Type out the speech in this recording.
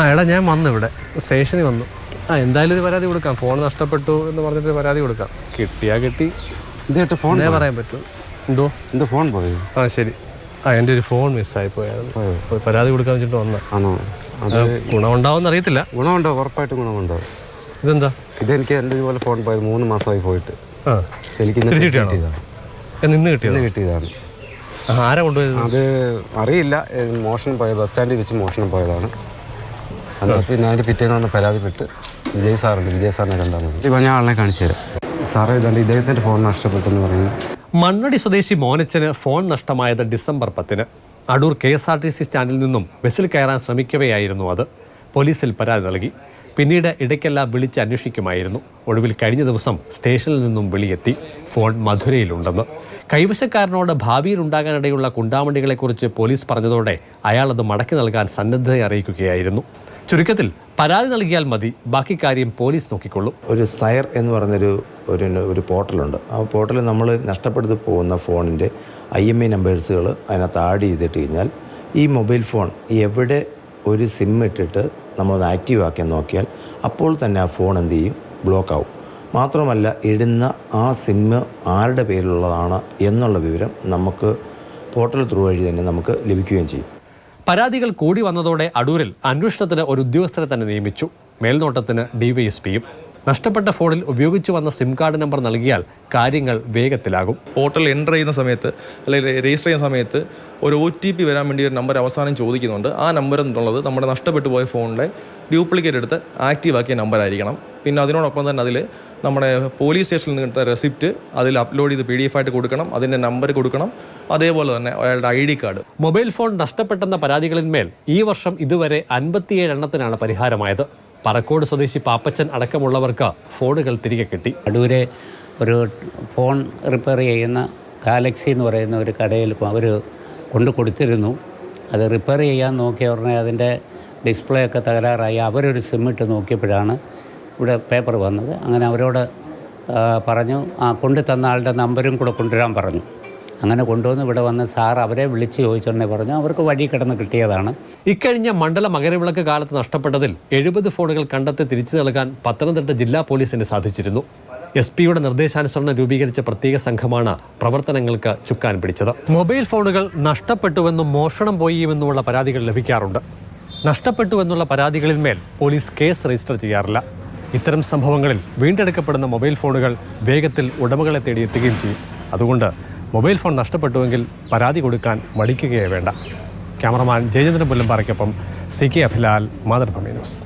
എടാ ഞാൻ വന്നു, ഇവിടെ സ്റ്റേഷനിൽ വന്നു. എന്തായാലും ഒരു പരാതി കൊടുക്കാം. ഫോൺ നഷ്ടപ്പെട്ടു എന്ന് പറഞ്ഞിട്ട് പരാതി കൊടുക്കാം. കിട്ടിയാ കിട്ടി, ഫോൺ പറയാൻ പറ്റൂ. എന്തോ ഫോൺ പോയി. ശരി. എൻ്റെ ഒരു ഫോൺ മിസ്സായി പോയായിരുന്നു. പരാതി കൊടുക്കാൻ വെച്ചിട്ട് വന്ന. ഗുണമുണ്ടാവും അറിയത്തില്ല. ഗുണമുണ്ടാവും, ഉറപ്പായിട്ട് ഗുണമുണ്ടാവും. ഇതെന്താ? ഇതെനിക്ക് എൻ്റെ ഇതുപോലെ ഫോൺ പോയത് 3 മാസമായി പോയിട്ട്. എനിക്ക് നിന്ന് കിട്ടിയതാണ്. ആരാ കൊണ്ടുപോയത്? അത് അറിയില്ല. മോഷണം പോയത്, ബസ് സ്റ്റാൻഡിൽ വെച്ച് മോഷണം പോയതാണ്. പിന്നെ അതിൻ്റെ പിറ്റേന്ന് വന്ന് പരാതിപ്പെട്ട് വിജയ് സാറിനെ കണ്ടാൽ മതി. ഇപ്പം ഞാൻ ആളിനെ കാണിച്ചു തരാം. സാറേ ഇതുണ്ട്, ഇദ്ദേഹത്തിൻ്റെ ഫോൺ നഷ്ടപ്പെട്ടെന്ന് പറയുന്നത്. മണ്ണടി സ്വദേശി മോനച്ചന് ഫോൺ നഷ്ടമായത് ഡിസംബർ 10-ന്. അടൂർ KSRTC സ്റ്റാൻഡിൽ നിന്നും ബസ്സിൽ കയറാൻ ശ്രമിക്കവെയായിരുന്നു അത്. പോലീസിൽ പരാതി നൽകി. പിന്നീട് ഇടയ്ക്കെല്ലാം വിളിച്ച് അന്വേഷിക്കുമായിരുന്നു. ഒടുവിൽ കഴിഞ്ഞ ദിവസം സ്റ്റേഷനിൽ നിന്നും വിളിയെത്തി ഫോൺ മധുരയിലുണ്ടെന്ന്. കൈവശക്കാരനോട് ഭാവിയിൽ ഉണ്ടാകാനിടയുള്ള കുണ്ടാമണ്ടികളെക്കുറിച്ച് പോലീസ് പറഞ്ഞതോടെ അയാൾ അത് മടക്കി നൽകാൻ സന്നദ്ധത അറിയിക്കുകയായിരുന്നു. ചുരുക്കത്തിൽ പരാതി നൽകിയാൽ മതി, ബാക്കി കാര്യം പോലീസ് നോക്കിക്കൊള്ളും. ഒരു സയർ എന്ന് പറഞ്ഞൊരു ഒരു പോർട്ടലുണ്ട്. ആ പോർട്ടലിൽ നമ്മൾ നഷ്ടപ്പെടുത്തി പോകുന്ന ഫോണിൻ്റെ IMEI നമ്പേഴ്സുകൾ അതിനകത്ത് ആഡ് ചെയ്തിട്ട് കഴിഞ്ഞാൽ ഈ മൊബൈൽ ഫോൺ എവിടെ ഒരു സിം ഇട്ടിട്ട് നമ്മളത് ആക്റ്റീവ് ആക്കി നോക്കിയാൽ അപ്പോൾ തന്നെ ആ ഫോൺ എന്ത് ചെയ്യും, ബ്ലോക്ക് ആവും. മാത്രമല്ല ഇടുന്ന ആ സിമ്മ് ആരുടെ പേരിലുള്ളതാണ് എന്നുള്ള വിവരം നമുക്ക് പോർട്ടൽ ത്രൂ വഴി തന്നെ നമുക്ക് ലഭിക്കുകയും ചെയ്യും. പരാതികൾ കൂടി വന്നതോടെ അടൂരിൽ അന്വേഷണത്തിന് ഒരു ഉദ്യോഗസ്ഥരെ തന്നെ നിയമിച്ചു. മേൽനോട്ടത്തിന് DYSPയും. നഷ്ടപ്പെട്ട ഫോണിൽ ഉപയോഗിച്ചു വന്ന സിം കാർഡ് നമ്പർ നൽകിയാൽ കാര്യങ്ങൾ വേഗത്തിലാകും. പോർട്ടൽ എൻ്റർ ചെയ്യുന്ന സമയത്ത് അല്ലെങ്കിൽ രജിസ്റ്റർ ചെയ്യുന്ന സമയത്ത് ഒരു OTP വരാൻ വേണ്ടി ഒരു നമ്പർ അവസാനം ചോദിക്കുന്നുണ്ട്. ആ നമ്പർ എന്നുള്ളത് നമ്മുടെ നഷ്ടപ്പെട്ടു പോയ ഫോണിലെ ഡ്യൂപ്ലിക്കേറ്റ് എടുത്ത് ആക്റ്റീവ് ആക്കിയ നമ്പർ ആയിരിക്കണം. പിന്നെ അതിനോടൊപ്പം തന്നെ അതിൽ നമ്മുടെ പോലീസ് സ്റ്റേഷനിൽ നിന്ന് എടുത്ത റെസിപ്റ്റ് അതിൽ അപ്ലോഡ് ചെയ്ത് PDF ആയിട്ട് കൊടുക്കണം. അതിൻ്റെ നമ്പർ കൊടുക്കണം. അതേപോലെ തന്നെ അയാളുടെ ID കാർഡ്. മൊബൈൽ ഫോൺ നഷ്ടപ്പെട്ടെന്ന പരാതികളിന്മേൽ ഈ വർഷം ഇതുവരെ 57 എണ്ണത്തിനാണ് പരിഹാരമായത്. പറക്കോട് സ്വദേശി പാപ്പച്ചൻ അടക്കമുള്ളവർക്ക് ഫോണുകൾ തിരികെ കിട്ടി. അടൂരെ ഒരു ഫോൺ റിപ്പയർ ചെയ്യുന്ന ഗാലക്സി എന്ന് പറയുന്ന ഒരു കടയിൽ അവർ കൊടുത്തിരുന്നു. അത് റിപ്പയർ ചെയ്യാൻ നോക്കിയ ഉടനെ അതിൻ്റെ ഡിസ്പ്ലേ ഒക്കെ തകരാറായി. അവരൊരു സിമ്മിട്ട് നോക്കിയപ്പോഴാണ് ഇവിടെ പേപ്പർ വന്നത്. അങ്ങനെ അവരോട് പറഞ്ഞു കൊണ്ടു തന്ന ആളുടെ നമ്പരും കൂടെ കൊണ്ടുവരാൻ പറഞ്ഞു. അങ്ങനെ കൊണ്ടുവന്ന് ഇവിടെ വന്ന് സാർ അവരെ വിളിച്ച് ചോദിച്ചോണ്ടേ പറഞ്ഞു അവർക്ക് വഴി കിടന്ന് കിട്ടിയതാണ്. ഇക്കഴിഞ്ഞ മണ്ഡല മകരവിളക്ക് കാലത്ത് നഷ്ടപ്പെട്ടതിൽ 70 ഫോണുകൾ കണ്ടെത്തി തിരിച്ചു നൽകാൻ പത്തനംതിട്ട ജില്ലാ പോലീസിന് സാധിച്ചിരുന്നു. SP-യുടെ നിർദ്ദേശാനുസരണം രൂപീകരിച്ച പ്രത്യേക സംഘമാണ് പ്രവർത്തനങ്ങൾക്ക് ചുക്കാൻ പിടിച്ചത്. മൊബൈൽ ഫോണുകൾ നഷ്ടപ്പെട്ടുവെന്നും മോഷണം പോയിയുമെന്നുമുള്ള പരാതികൾ ലഭിക്കാറുണ്ട്. നഷ്ടപ്പെട്ടുവെന്നുള്ള പരാതികളിന്മേൽ പോലീസ് കേസ് രജിസ്റ്റർ ചെയ്യാറില്ല. ഇത്തരം സംഭവങ്ങളിൽ വീണ്ടെടുക്കപ്പെടുന്ന മൊബൈൽ ഫോണുകൾ വേഗത്തിൽ ഉടമകളെ തേടി എത്തുകയും ചെയ്യും. അതുകൊണ്ട് മൊബൈൽ ഫോൺ നഷ്ടപ്പെട്ടുവെങ്കിൽ പരാതി കൊടുക്കാൻ മടിക്കുകയേ വേണ്ട. ക്യാമറമാൻ ജയചന്ദ്രൻ പുല്ലമ്പാറയ്ക്കൊപ്പം CK അഭിലാൽ, മാതൃഭൂമി ന്യൂസ്.